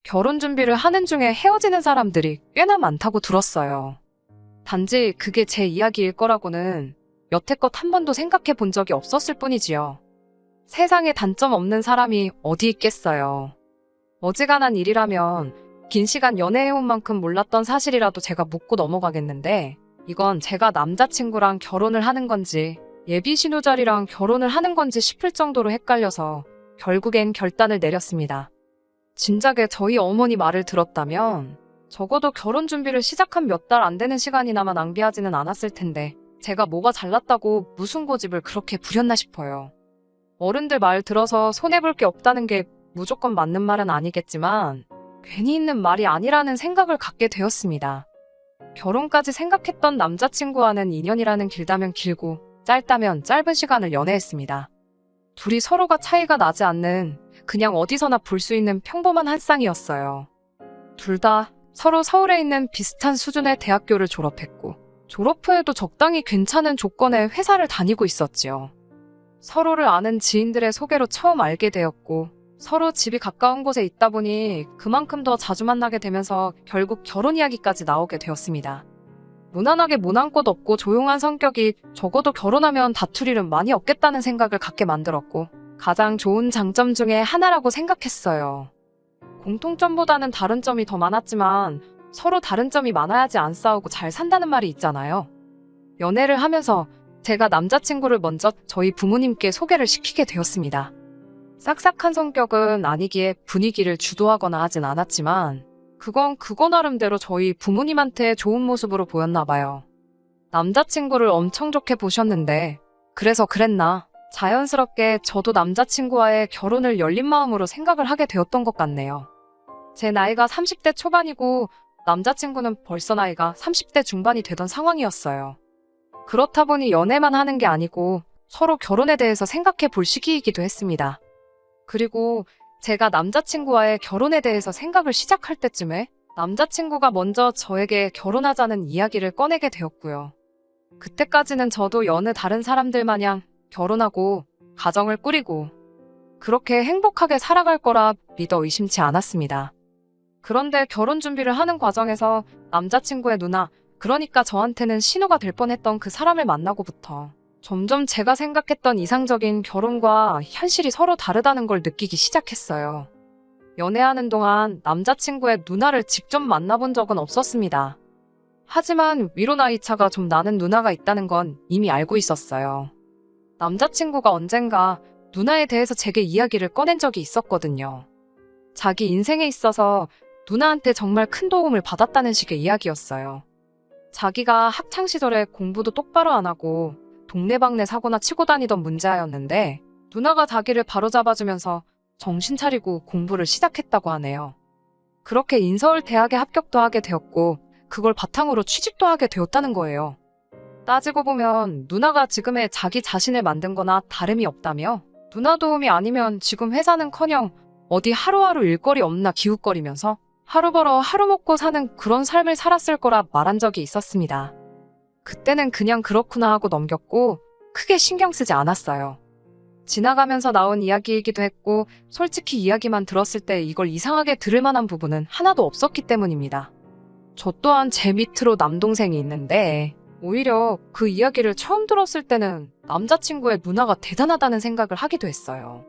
결혼 준비를 하는 중에 헤어지는 사람들이 꽤나 많다고 들었어요. 단지 그게 제 이야기일 거라고는 여태껏 한 번도 생각해 본 적이 없었을 뿐이지요. 세상에 단점 없는 사람이 어디 있겠어요. 어지간한 일이라면 긴 시간 연애해온 만큼 몰랐던 사실이라도 제가 묻고 넘어가겠는데, 이건 제가 남자친구랑 결혼을 하는 건지 예비 신우자리랑 결혼을 하는 건지 싶을 정도로 헷갈려서 결국엔 결단을 내렸습니다. 진작에 저희 어머니 말을 들었다면 적어도 결혼 준비를 시작한 몇 달 안 되는 시간이나마 낭비하지는 않았을 텐데, 제가 뭐가 잘났다고 무슨 고집을 그렇게 부렸나 싶어요. 어른들 말 들어서 손해볼 게 없다는 게 무조건 맞는 말은 아니겠지만 괜히 있는 말이 아니라는 생각을 갖게 되었습니다. 결혼까지 생각했던 남자친구와는 인연이라는 길다면 길고 짧다면 짧은 시간을 연애했습니다. 둘이 서로가 차이가 나지 않는 그냥 어디서나 볼 수 있는 평범한 한 쌍이었어요. 둘 다 서로 서울에 있는 비슷한 수준의 대학교를 졸업했고 졸업 후에도 적당히 괜찮은 조건의 회사를 다니고 있었지요. 서로를 아는 지인들의 소개로 처음 알게 되었고 서로 집이 가까운 곳에 있다 보니 그만큼 더 자주 만나게 되면서 결국 결혼 이야기까지 나오게 되었습니다. 무난하게 모난 곳 없고 조용한 성격이 적어도 결혼하면 다툴 일은 많이 없겠다는 생각을 갖게 만들었고 가장 좋은 장점 중에 하나라고 생각했어요. 공통점보다는 다른 점이 더 많았지만 서로 다른 점이 많아야지 안 싸우고 잘 산다는 말이 있잖아요. 연애를 하면서 제가 남자친구를 먼저 저희 부모님께 소개를 시키게 되었습니다. 싹싹한 성격은 아니기에 분위기를 주도하거나 하진 않았지만 그건 그거 나름대로 저희 부모님한테 좋은 모습으로 보였나 봐요. 남자친구를 엄청 좋게 보셨는데 그래서 그랬나 자연스럽게 저도 남자친구와의 결혼을 열린 마음으로 생각을 하게 되었던 것 같네요. 제 나이가 30대 초반이고 남자친구는 벌써 나이가 30대 중반이 되던 상황이었어요. 그렇다 보니 연애만 하는 게 아니고 서로 결혼에 대해서 생각해 볼 시기이기도 했습니다. 그리고 제가 남자친구와의 결혼에 대해서 생각을 시작할 때쯤에 남자친구가 먼저 저에게 결혼하자는 이야기를 꺼내게 되었고요. 그때까지는 저도 여느 다른 사람들 마냥 결혼하고 가정을 꾸리고 그렇게 행복하게 살아갈 거라 믿어 의심치 않았습니다. 그런데 결혼 준비를 하는 과정에서 남자친구의 누나, 그러니까 저한테는 신호가 될 뻔했던 그 사람을 만나고부터 점점 제가 생각했던 이상적인 결혼과 현실이 서로 다르다는 걸 느끼기 시작했어요. 연애하는 동안 남자친구의 누나를 직접 만나본 적은 없었습니다. 하지만 위로 나이 차가 좀 나는 누나가 있다는 건 이미 알고 있었어요. 남자친구가 언젠가 누나에 대해서 제게 이야기를 꺼낸 적이 있었거든요. 자기 인생에 있어서 누나한테 정말 큰 도움을 받았다는 식의 이야기였어요. 자기가 학창시절에 공부도 똑바로 안 하고 동네방네 사고나 치고 다니던 문제아였는데 누나가 자기를 바로잡아주면서 정신 차리고 공부를 시작했다고 하네요. 그렇게 인서울 대학에 합격도 하게 되었고 그걸 바탕으로 취직도 하게 되었다는 거예요. 따지고 보면 누나가 지금의 자기 자신을 만든 거나 다름이 없다며 누나 도움이 아니면 지금 회사는커녕 어디 하루하루 일거리 없나 기웃거리면서 하루 벌어 하루 먹고 사는 그런 삶을 살았을 거라 말한 적이 있었습니다. 그때는 그냥 그렇구나 하고 넘겼고 크게 신경 쓰지 않았어요. 지나가면서 나온 이야기이기도 했고 솔직히 이야기만 들었을 때 이걸 이상하게 들을 만한 부분은 하나도 없었기 때문입니다. 저 또한 제 밑으로 남동생이 있는데 오히려 그 이야기를 처음 들었을 때는 남자친구의 누나가 대단하다는 생각을 하기도 했어요.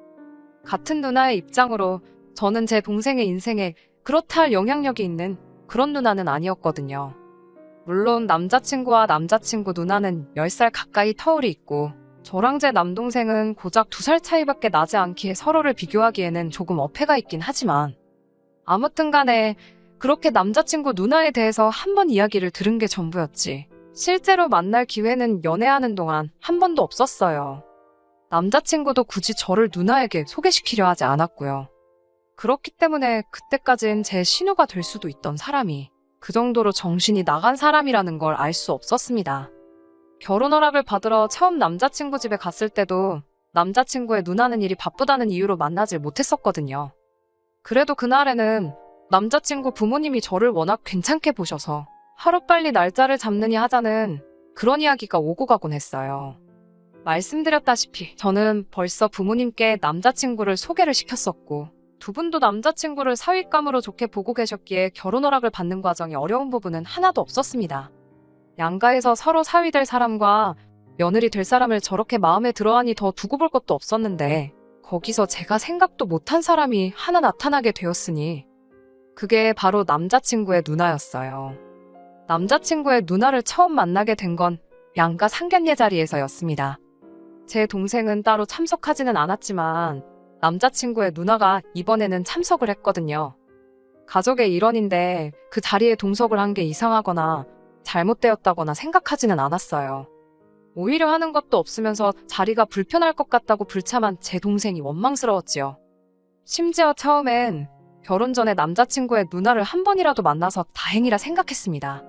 같은 누나의 입장으로 저는 제 동생의 인생에 그렇다 할 영향력이 있는 그런 누나는 아니었거든요. 물론 남자친구와 남자친구 누나는 10살 가까이 터울이 있고 저랑 제 남동생은 고작 2살 차이밖에 나지 않기에 서로를 비교하기에는 조금 어폐가 있긴 하지만 아무튼 간에 그렇게 남자친구 누나에 대해서 한 번 이야기를 들은 게 전부였지 실제로 만날 기회는 연애하는 동안 한 번도 없었어요. 남자친구도 굳이 저를 누나에게 소개시키려 하지 않았고요. 그렇기 때문에 그때까진 제 신우가 될 수도 있던 사람이 그 정도로 정신이 나간 사람이라는 걸 알 수 없었습니다. 결혼 허락을 받으러 처음 남자친구 집에 갔을 때도 남자친구의 누나는 일이 바쁘다는 이유로 만나질 못했었거든요. 그래도 그날에는 남자친구 부모님이 저를 워낙 괜찮게 보셔서 하루빨리 날짜를 잡느니 하자는 그런 이야기가 오고 가곤 했어요. 말씀드렸다시피 저는 벌써 부모님께 남자친구를 소개를 시켰었고 두 분도 남자친구를 사윗감으로 좋게 보고 계셨기에 결혼 허락을 받는 과정이 어려운 부분은 하나도 없었습니다. 양가에서 서로 사위 될 사람과 며느리 될 사람을 저렇게 마음에 들어하니 더 두고 볼 것도 없었는데 거기서 제가 생각도 못한 사람이 하나 나타나게 되었으니 그게 바로 남자친구의 누나였어요. 남자친구의 누나를 처음 만나게 된 건 양가 상견례 자리에서였습니다. 제 동생은 따로 참석하지는 않았지만 남자친구의 누나가 이번에는 참석을 했거든요. 가족의 일원인데 그 자리에 동석을 한 게 이상하거나 잘못되었다거나 생각하지는 않았어요. 오히려 하는 것도 없으면서 자리가 불편할 것 같다고 불참한 제 동생이 원망스러웠지요. 심지어 처음엔 결혼 전에 남자친구의 누나를 한 번이라도 만나서 다행이라 생각했습니다.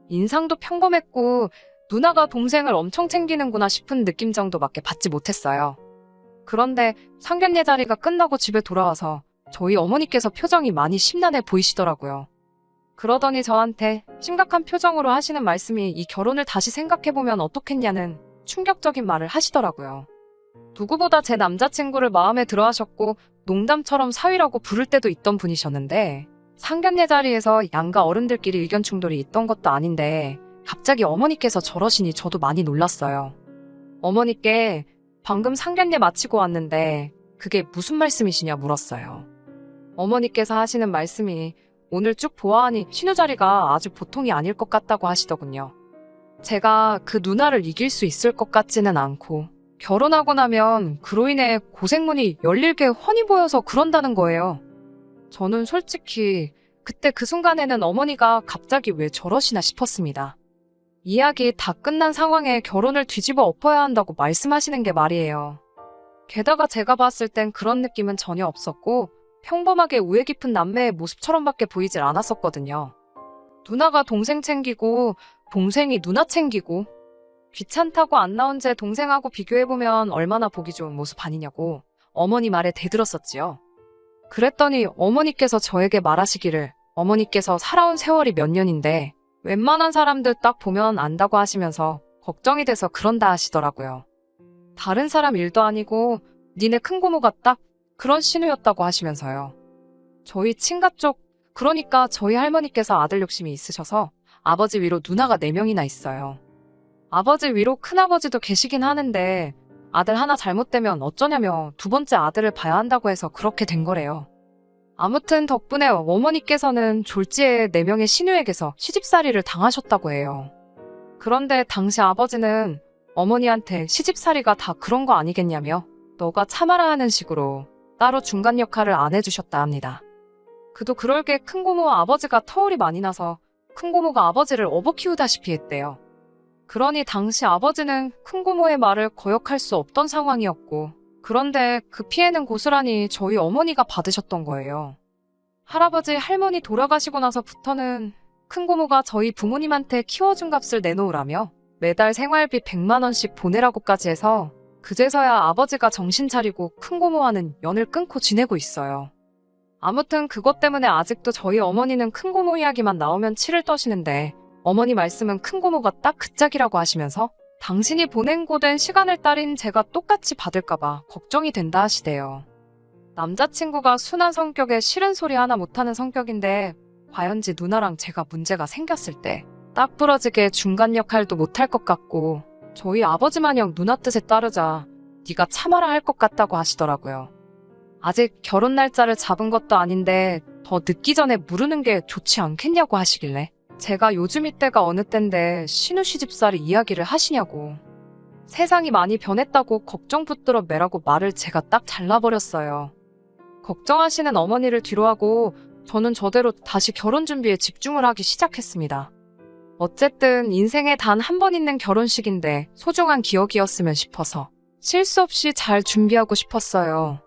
인상도 평범했고 누나가 동생을 엄청 챙기는구나 싶은 느낌 정도밖에 받지 못했어요. 그런데 상견례 자리가 끝나고 집에 돌아와서 저희 어머니께서 표정이 많이 심란해 보이시더라고요. 그러더니 저한테 심각한 표정으로 하시는 말씀이 이 결혼을 다시 생각해보면 어떻겠냐는 충격적인 말을 하시더라고요. 누구보다 제 남자친구를 마음에 들어 하셨고 농담처럼 사위라고 부를 때도 있던 분이셨는데 상견례 자리에서 양가 어른들끼리 의견 충돌이 있던 것도 아닌데 갑자기 어머니께서 저러시니 저도 많이 놀랐어요. 어머니께 방금 상견례 마치고 왔는데 그게 무슨 말씀이시냐 물었어요. 어머니께서 하시는 말씀이 오늘 쭉 보아하니 신우 자리가 아주 보통이 아닐 것 같다고 하시더군요. 제가 그 누나를 이길 수 있을 것 같지는 않고 결혼하고 나면 그로 인해 고생문이 열릴 게 훤히 보여서 그런다는 거예요. 저는 솔직히 그때 그 순간에는 어머니가 갑자기 왜 저러시나 싶었습니다. 이야기 다 끝난 상황에 결혼을 뒤집어 엎어야 한다고 말씀하시는 게 말이에요. 게다가 제가 봤을 땐 그런 느낌은 전혀 없었고 평범하게 우애 깊은 남매의 모습처럼밖에 보이질 않았었거든요. 누나가 동생 챙기고 동생이 누나 챙기고 귀찮다고 안 나온 제 동생하고 비교해보면 얼마나 보기 좋은 모습 아니냐고 어머니 말에 대들었었지요. 그랬더니 어머니께서 저에게 말하시기를 어머니께서 살아온 세월이 몇 년인데 웬만한 사람들 딱 보면 안다고 하시면서 걱정이 돼서 그런다 하시더라고요. 다른 사람 일도 아니고 니네 큰고모가 딱 그런 신우였다고 하시면서요. 저희 친가 쪽, 그러니까 저희 할머니께서 아들 욕심이 있으셔서 아버지 위로 누나가 4명이나 있어요. 아버지 위로 큰아버지도 계시긴 하는데 아들 하나 잘못되면 어쩌냐며 두 번째 아들을 봐야 한다고 해서 그렇게 된 거래요. 아무튼 덕분에 어머니께서는 졸지에 4명의 신우에게서 시집살이를 당하셨다고 해요. 그런데 당시 아버지는 어머니한테 시집살이가 다 그런 거 아니겠냐며 너가 참아라 하는 식으로 따로 중간 역할을 안 해주셨다 합니다. 그도 그럴 게 큰고모와 아버지가 터울이 많이 나서 큰고모가 아버지를 업어 키우다시피 했대요. 그러니 당시 아버지는 큰고모의 말을 거역할 수 없던 상황이었고 그런데 그 피해는 고스란히 저희 어머니가 받으셨던 거예요. 할아버지, 할머니 돌아가시고 나서부터는 큰고모가 저희 부모님한테 키워준 값을 내놓으라며 매달 생활비 100만 원씩 보내라고까지 해서 그제서야 아버지가 정신 차리고 큰고모와는 연을 끊고 지내고 있어요. 아무튼 그것 때문에 아직도 저희 어머니는 큰고모 이야기만 나오면 치를 떠시는데 어머니 말씀은 큰고모가 딱 그 짝이라고 하시면서 당신이 보낸 고된 시간을 딸인 제가 똑같이 받을까봐 걱정이 된다 하시대요. 남자친구가 순한 성격에 싫은 소리 하나 못하는 성격인데 과연지 누나랑 제가 문제가 생겼을 때 딱 부러지게 중간 역할도 못할 것 같고 저희 아버지 마냥 누나 뜻에 따르자 네가 참아라 할 것 같다고 하시더라고요. 아직 결혼 날짜를 잡은 것도 아닌데 더 늦기 전에 무르는 게 좋지 않겠냐고 하시길래 제가 요즘 이때가 어느 땐데 신우 시집살이 이야기를 하시냐고. 세상이 많이 변했다고 걱정 붙들어 매라고 말을 제가 딱 잘라버렸어요. 걱정하시는 어머니를 뒤로하고 저는 저대로 다시 결혼 준비에 집중을 하기 시작했습니다. 어쨌든 인생에 단 한 번 있는 결혼식인데 소중한 기억이었으면 싶어서 실수 없이 잘 준비하고 싶었어요.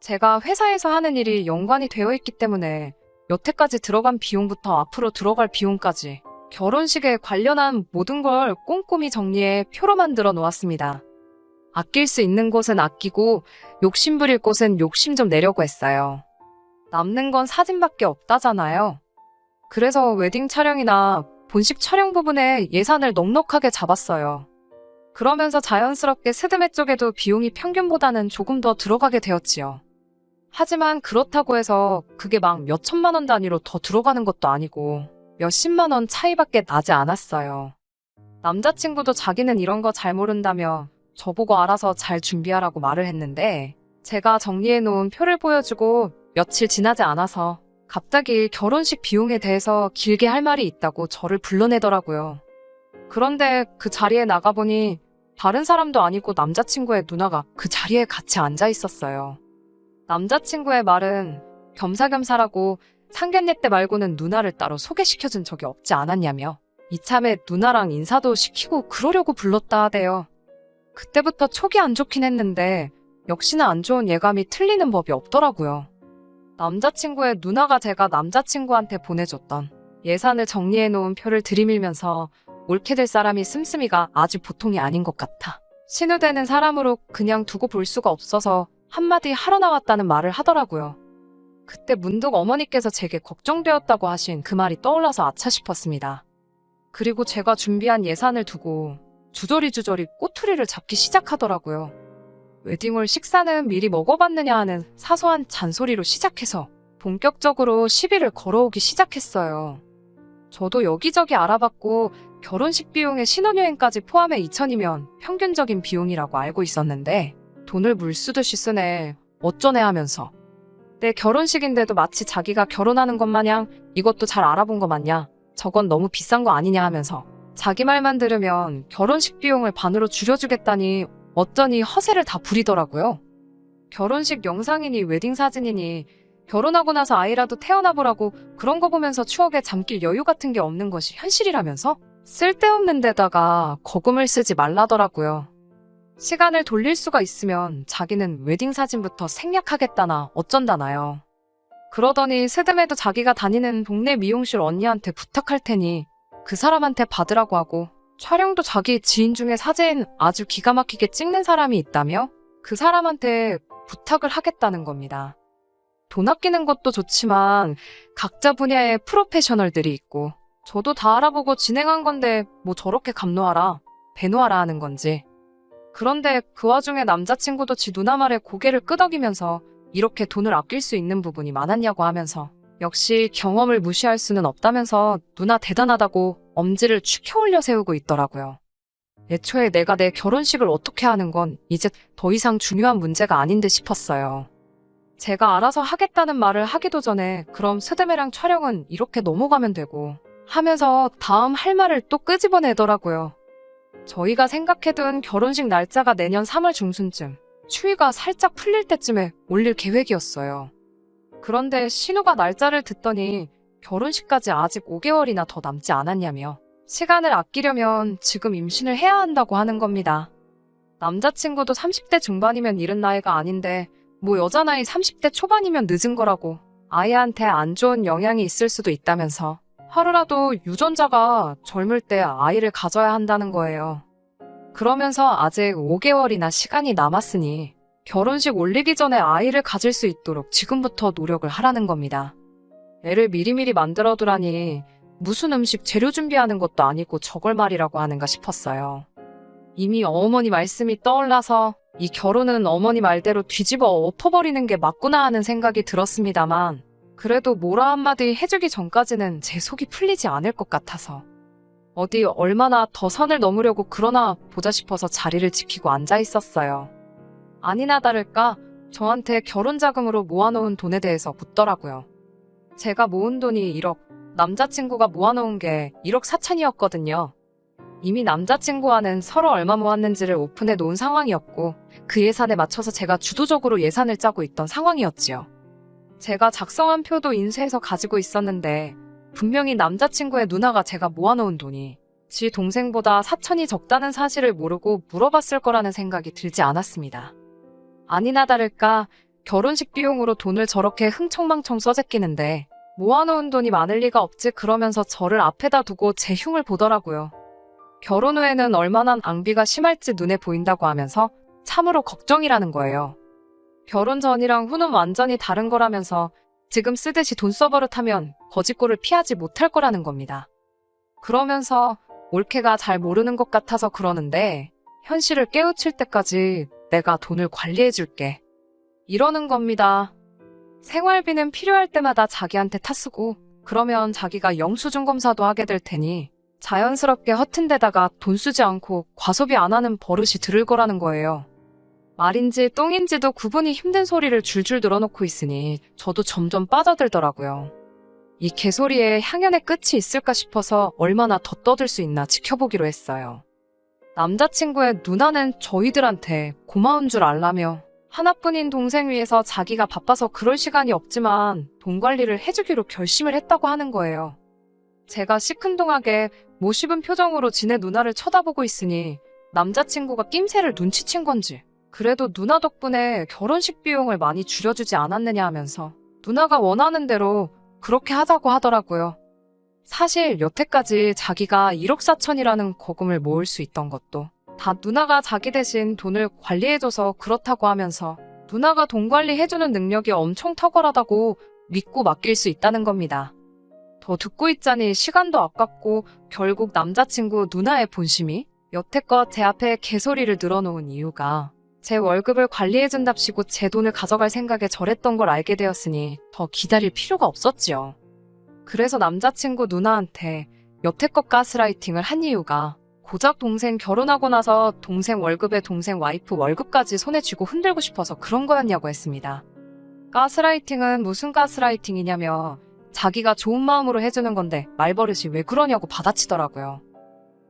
제가 회사에서 하는 일이 연관이 되어 있기 때문에 여태까지 들어간 비용부터 앞으로 들어갈 비용까지 결혼식에 관련한 모든 걸 꼼꼼히 정리해 표로 만들어 놓았습니다. 아낄 수 있는 곳은 아끼고 욕심 부릴 곳은 욕심 좀 내려고 했어요. 남는 건 사진밖에 없다잖아요. 그래서 웨딩 촬영이나 본식 촬영 부분에 예산을 넉넉하게 잡았어요. 그러면서 자연스럽게 스드메 쪽에도 비용이 평균보다는 조금 더 들어가게 되었지요. 하지만 그렇다고 해서 그게 막 몇 천만 원 단위로 더 들어가는 것도 아니고 몇십만 원 차이밖에 나지 않았어요. 남자친구도 자기는 이런 거 잘 모른다며 저보고 알아서 잘 준비하라고 말을 했는데 제가 정리해놓은 표를 보여주고 며칠 지나지 않아서 갑자기 결혼식 비용에 대해서 길게 할 말이 있다고 저를 불러내더라고요. 그런데 그 자리에 나가보니 다른 사람도 아니고 남자친구의 누나가 그 자리에 같이 앉아 있었어요. 남자친구의 말은 겸사겸사라고 상견례 때 말고는 누나를 따로 소개시켜준 적이 없지 않았냐며 이참에 누나랑 인사도 시키고 그러려고 불렀다 하대요. 그때부터 촉이 안 좋긴 했는데 역시나 안 좋은 예감이 틀리는 법이 없더라고요. 남자친구의 누나가 제가 남자친구한테 보내줬던 예산을 정리해놓은 표를 들이밀면서 옳게 될 사람이 씀씀이가 아주 보통이 아닌 것 같아. 신우되는 사람으로 그냥 두고 볼 수가 없어서 한마디 하러 나왔다는 말을 하더라고요. 그때 문득 어머니께서 제게 걱정되었다고 하신 그 말이 떠올라서 아차 싶었습니다. 그리고 제가 준비한 예산을 두고 주저리 꼬투리를 잡기 시작하더라고요. 웨딩홀 식사는 미리 먹어봤느냐 하는 사소한 잔소리로 시작해서 본격적으로 시비를 걸어오기 시작했어요. 저도 여기저기 알아봤고 결혼식 비용에 신혼여행까지 포함해 2천이면 평균적인 비용이라고 알고 있었는데 돈을 물쓰듯이 쓰네 어쩌네 하면서 내 결혼식인데도 마치 자기가 결혼하는 것 마냥 이것도 잘 알아본 것 맞냐 저건 너무 비싼 거 아니냐 하면서 자기 말만 들으면 결혼식 비용을 반으로 줄여주겠다니 어쩌니 허세를 다 부리더라고요. 결혼식 영상이니 웨딩 사진이니 결혼하고 나서 아이라도 태어나보라고 그런 거 보면서 추억에 잠길 여유 같은 게 없는 것이 현실이라면서 쓸데없는 데다가 거금을 쓰지 말라더라고요. 시간을 돌릴 수가 있으면 자기는 웨딩 사진부터 생략하겠다나 어쩐다나요. 그러더니 스드메도 자기가 다니는 동네 미용실 언니한테 부탁할 테니 그 사람한테 받으라고 하고 촬영도 자기 지인 중에 사진 아주 기가 막히게 찍는 사람이 있다며 그 사람한테 부탁을 하겠다는 겁니다. 돈 아끼는 것도 좋지만 각자 분야의 프로페셔널들이 있고 저도 다 알아보고 진행한 건데 뭐 저렇게 감노하라, 배노하라 하는 건지. 그런데 그 와중에 남자친구도 지 누나 말에 고개를 끄덕이면서 이렇게 돈을 아낄 수 있는 부분이 많았냐고 하면서 역시 경험을 무시할 수는 없다면서 누나 대단하다고 엄지를 축혀 올려 세우고 있더라고요. 애초에 내가 내 결혼식을 어떻게 하는 건 이제 더 이상 중요한 문제가 아닌 듯 싶었어요. 제가 알아서 하겠다는 말을 하기도 전에 그럼 스드메랑 촬영은 이렇게 넘어가면 되고 하면서 다음 할 말을 또 끄집어내더라고요. 저희가 생각해둔 결혼식 날짜가 내년 3월 중순쯤 추위가 살짝 풀릴 때쯤에 올릴 계획이었어요. 그런데 신우가 날짜를 듣더니 결혼식까지 아직 5개월이나 더 남지 않았냐며 시간을 아끼려면 지금 임신을 해야 한다고 하는 겁니다. 남자친구도 30대 중반이면 이른 나이가 아닌데 뭐 여자 나이 30대 초반이면 늦은 거라고 아이한테 안 좋은 영향이 있을 수도 있다면서 하루라도 유전자가 젊을 때 아이를 가져야 한다는 거예요. 그러면서 아직 5개월이나 시간이 남았으니 결혼식 올리기 전에 아이를 가질 수 있도록 지금부터 노력을 하라는 겁니다. 애를 미리미리 만들어두라니 무슨 음식 재료 준비하는 것도 아니고 저걸 말이라고 하는가 싶었어요. 이미 어머니 말씀이 떠올라서 이 결혼은 어머니 말대로 뒤집어 엎어버리는 게 맞구나 하는 생각이 들었습니다만 그래도 뭐라 한마디 해주기 전까지는 제 속이 풀리지 않을 것 같아서 어디 얼마나 더 선을 넘으려고 그러나 보자 싶어서 자리를 지키고 앉아 있었어요. 아니나 다를까 저한테 결혼 자금으로 모아놓은 돈에 대해서 묻더라고요. 제가 모은 돈이 1억, 남자친구가 모아놓은 게 1억 4천이었거든요. 이미 남자친구와는 서로 얼마 모았는지를 오픈해 놓은 상황이었고 그 예산에 맞춰서 제가 주도적으로 예산을 짜고 있던 상황이었지요. 제가 작성한 표도 인쇄해서 가지고 있었는데 분명히 남자친구의 누나가 제가 모아놓은 돈이 지 동생보다 4천이 적다는 사실을 모르고 물어봤을 거라는 생각이 들지 않았습니다. 아니나 다를까 결혼식 비용으로 돈을 저렇게 흥청망청 써제끼는데 모아놓은 돈이 많을 리가 없지 그러면서 저를 앞에다 두고 제 흉을 보더라고요. 결혼 후에는 얼마나 낭비가 심할지 눈에 보인다고 하면서 참으로 걱정이라는 거예요. 결혼 전이랑 후는 완전히 다른 거라면서 지금 쓰듯이 돈 써버릇하면 거짓골을 피하지 못할 거라는 겁니다. 그러면서 올케가 잘 모르는 것 같아서 그러는데 현실을 깨우칠 때까지 내가 돈을 관리해줄게. 이러는 겁니다. 생활비는 필요할 때마다 자기한테 타쓰고 그러면 자기가 영수증 검사도 하게 될 테니 자연스럽게 허튼 데다가 돈 쓰지 않고 과소비 안 하는 버릇이 들을 거라는 거예요. 말인지 똥인지도 구분이 힘든 소리를 줄줄 늘어놓고 있으니 저도 점점 빠져들더라고요. 이 개소리에 향연의 끝이 있을까 싶어서 얼마나 더 떠들 수 있나 지켜보기로 했어요. 남자친구의 누나는 저희들한테 고마운 줄 알라며 하나뿐인 동생 위해서 자기가 바빠서 그럴 시간이 없지만 돈 관리를 해주기로 결심을 했다고 하는 거예요. 제가 시큰둥하게 모씹은 표정으로 지네 누나를 쳐다보고 있으니 남자친구가 낌새를 눈치챈 건지 그래도 누나 덕분에 결혼식 비용을 많이 줄여주지 않았느냐 하면서 누나가 원하는 대로 그렇게 하자고 하더라고요. 사실 여태까지 자기가 1억 4천이라는 거금을 모을 수 있던 것도 다 누나가 자기 대신 돈을 관리해줘서 그렇다고 하면서 누나가 돈 관리해주는 능력이 엄청 탁월하다고 믿고 맡길 수 있다는 겁니다. 더 듣고 있자니 시간도 아깝고 결국 남자친구 누나의 본심이 여태껏 제 앞에 개소리를 늘어놓은 이유가 제 월급을 관리해준답시고 제 돈을 가져갈 생각에 저랬던 걸 알게 되었으니 더 기다릴 필요가 없었지요. 그래서 남자친구 누나한테 여태껏 가스라이팅을 한 이유가 고작 동생 결혼하고 나서 동생 월급에 동생 와이프 월급까지 손에 쥐고 흔들고 싶어서 그런 거였냐고 했습니다. 가스라이팅은 무슨 가스라이팅이냐며 자기가 좋은 마음으로 해주는 건데 말버릇이 왜 그러냐고 받아치더라고요.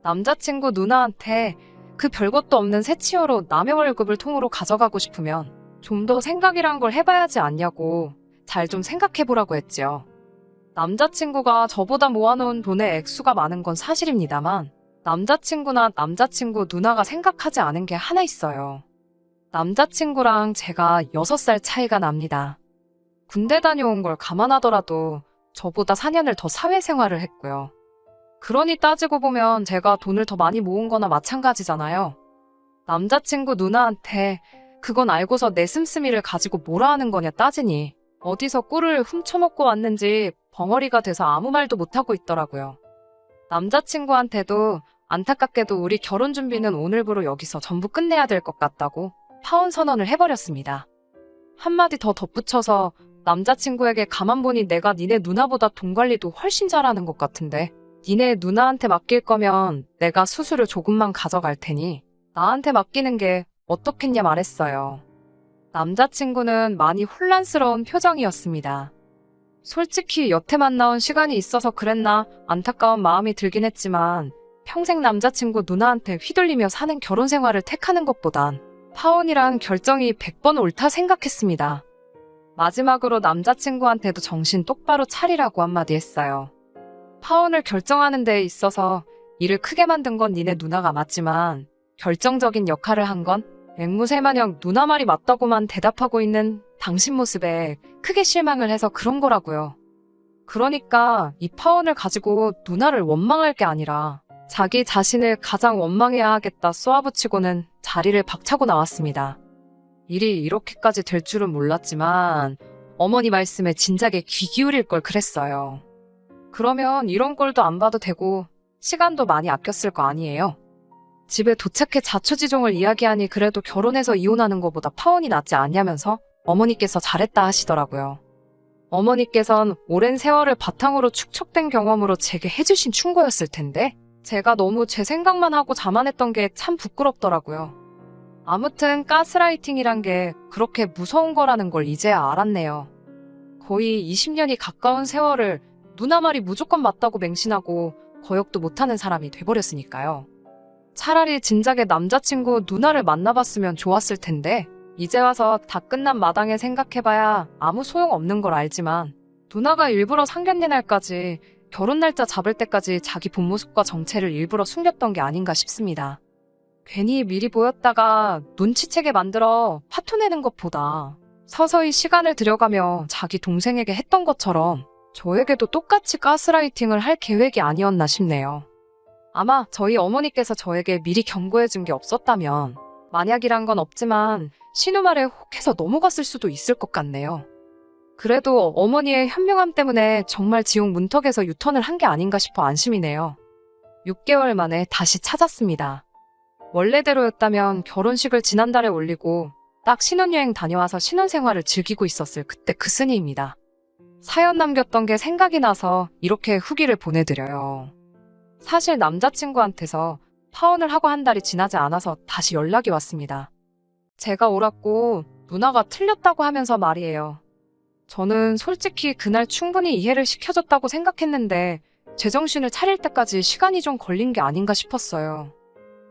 남자친구 누나한테 그 별것도 없는 새치어로 남의 월급을 통으로 가져가고 싶으면 좀 더 생각이란 걸 해봐야지 않냐고 잘 좀 생각해보라고 했지요. 남자친구가 저보다 모아놓은 돈의 액수가 많은 건 사실입니다만 남자친구나 남자친구 누나가 생각하지 않은 게 하나 있어요. 남자친구랑 제가 6살 차이가 납니다. 군대 다녀온 걸 감안하더라도 저보다 4년을 더 사회생활을 했고요. 그러니 따지고 보면 제가 돈을 더 많이 모은 거나 마찬가지잖아요. 남자친구 누나한테 그건 알고서 내 씀씀이를 가지고 뭐라 하는 거냐 따지니 어디서 꿀을 훔쳐먹고 왔는지 벙어리가 돼서 아무 말도 못하고 있더라고요. 남자친구한테도 안타깝게도 우리 결혼 준비는 오늘부로 여기서 전부 끝내야 될 것 같다고 파혼 선언을 해버렸습니다. 한마디 더 덧붙여서 남자친구에게 가만 보니 내가 니네 누나보다 돈 관리도 훨씬 잘하는 것 같은데 니네 누나한테 맡길 거면 내가 수수료 조금만 가져갈 테니 나한테 맡기는 게 어떻겠냐 말했어요. 남자친구는 많이 혼란스러운 표정이었습니다. 솔직히 여태 만나온 시간이 있어서 그랬나 안타까운 마음이 들긴 했지만 평생 남자친구 누나한테 휘둘리며 사는 결혼 생활을 택하는 것보단 파혼이란 결정이 100번 옳다 생각했습니다. 마지막으로 남자친구한테도 정신 똑바로 차리라고 한마디 했어요. 파혼을 결정하는 데 있어서 일을 크게 만든 건 니네 누나가 맞지만 결정적인 역할을 한 건 앵무새마냥 누나 말이 맞다고만 대답하고 있는 당신 모습에 크게 실망을 해서 그런 거라고요. 그러니까 이 파혼을 가지고 누나를 원망할 게 아니라 자기 자신을 가장 원망해야 하겠다 쏘아붙이고는 자리를 박차고 나왔습니다. 일이 이렇게까지 될 줄은 몰랐지만 어머니 말씀에 진작에 귀 기울일 걸 그랬어요. 그러면 이런 꼴도 안 봐도 되고 시간도 많이 아꼈을 거 아니에요. 집에 도착해 자초지종을 이야기하니 그래도 결혼해서 이혼하는 것보다 파혼이 낫지 않냐면서 어머니께서 잘했다 하시더라고요. 어머니께선 오랜 세월을 바탕으로 축적된 경험으로 제게 해주신 충고였을 텐데 제가 너무 제 생각만 하고 자만했던 게 참 부끄럽더라고요. 아무튼 가스라이팅이란 게 그렇게 무서운 거라는 걸 이제야 알았네요. 거의 20년이 가까운 세월을 누나 말이 무조건 맞다고 맹신하고 거역도 못하는 사람이 돼버렸으니까요. 차라리 진작에 남자친구 누나를 만나봤으면 좋았을 텐데 이제 와서 다 끝난 마당에 생각해봐야 아무 소용없는 걸 알지만 누나가 일부러 상견례 날까지 결혼 날짜 잡을 때까지 자기 본 모습과 정체를 일부러 숨겼던 게 아닌가 싶습니다. 괜히 미리 보였다가 눈치채게 만들어 화투 내는 것보다 서서히 시간을 들여가며 자기 동생에게 했던 것처럼 저에게도 똑같이 가스라이팅을 할 계획이 아니었나 싶네요. 아마 저희 어머니께서 저에게 미리 경고해준 게 없었다면 만약이란 건 없지만 신우말에 혹해서 넘어갔을 수도 있을 것 같네요. 그래도 어머니의 현명함 때문에 정말 지옥 문턱에서 유턴을 한 게 아닌가 싶어 안심이네요. 6개월 만에 다시 찾았습니다. 원래대로였다면 결혼식을 지난달에 올리고 딱 신혼여행 다녀와서 신혼생활을 즐기고 있었을 그때 그 쓰니입니다. 사연 남겼던 게 생각이 나서 이렇게 후기를 보내드려요. 사실 남자친구한테서 파혼을 하고 한 달이 지나지 않아서 다시 연락이 왔습니다. 제가 옳았고 누나가 틀렸다고 하면서 말이에요. 저는 솔직히 그날 충분히 이해를 시켜줬다고 생각했는데 제정신을 차릴 때까지 시간이 좀 걸린 게 아닌가 싶었어요.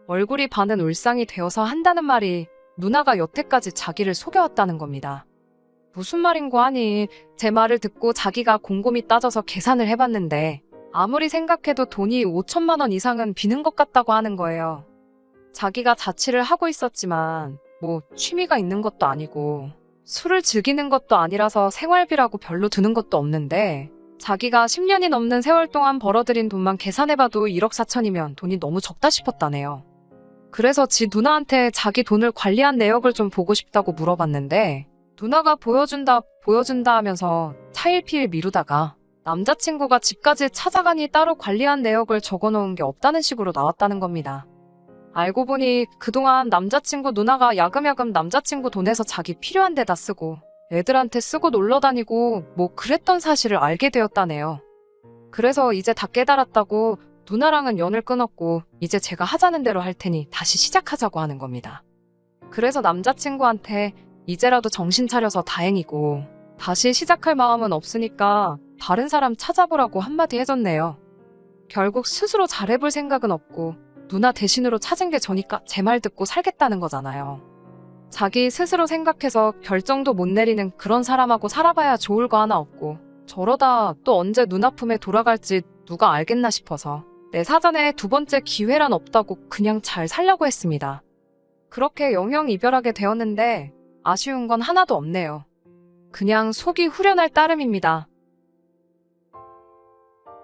얼굴이 반은 울상이 되어서 한다는 말이 누나가 여태까지 자기를 속여왔다는 겁니다. 무슨 말인고 하니 제 말을 듣고 자기가 곰곰이 따져서 계산을 해봤는데 아무리 생각해도 돈이 5천만 원 이상은 비는 것 같다고 하는 거예요. 자기가 자취를 하고 있었지만 뭐 취미가 있는 것도 아니고 술을 즐기는 것도 아니라서 생활비라고 별로 드는 것도 없는데 자기가 10년이 넘는 세월 동안 벌어들인 돈만 계산해봐도 1억 4천이면 돈이 너무 적다 싶었다네요. 그래서 지 누나한테 자기 돈을 관리한 내역을 좀 보고 싶다고 물어봤는데 누나가 보여준다 하면서 차일피일 미루다가 남자친구가 집까지 찾아가니 따로 관리한 내역을 적어놓은 게 없다는 식으로 나왔다는 겁니다. 알고 보니 그동안 남자친구 누나가 야금야금 남자친구 돈에서 자기 필요한 데다 쓰고 애들한테 쓰고 놀러 다니고 뭐 그랬던 사실을 알게 되었다네요. 그래서 이제 다 깨달았다고 누나랑은 연을 끊었고 이제 제가 하자는 대로 할 테니 다시 시작하자고 하는 겁니다. 그래서 남자친구한테 이제라도 정신 차려서 다행이고 다시 시작할 마음은 없으니까 다른 사람 찾아보라고 한마디 해줬네요. 결국 스스로 잘해볼 생각은 없고 누나 대신으로 찾은 게 저니까 제 말 듣고 살겠다는 거잖아요. 자기 스스로 생각해서 결정도 못 내리는 그런 사람하고 살아봐야 좋을 거 하나 없고 저러다 또 언제 누나 품에 돌아갈지 누가 알겠나 싶어서 내 사전에 두 번째 기회란 없다고 그냥 잘 살려고 했습니다. 그렇게 영영 이별하게 되었는데 아쉬운 건 하나도 없네요. 그냥 속이 후련할 따름입니다.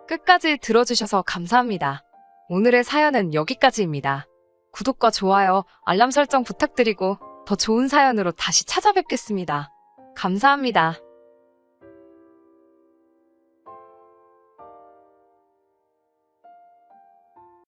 끝까지 들어주셔서 감사합니다. 오늘의 사연은 여기까지입니다. 구독과 좋아요, 알람 설정 부탁드리고 더 좋은 사연으로 다시 찾아뵙겠습니다. 감사합니다.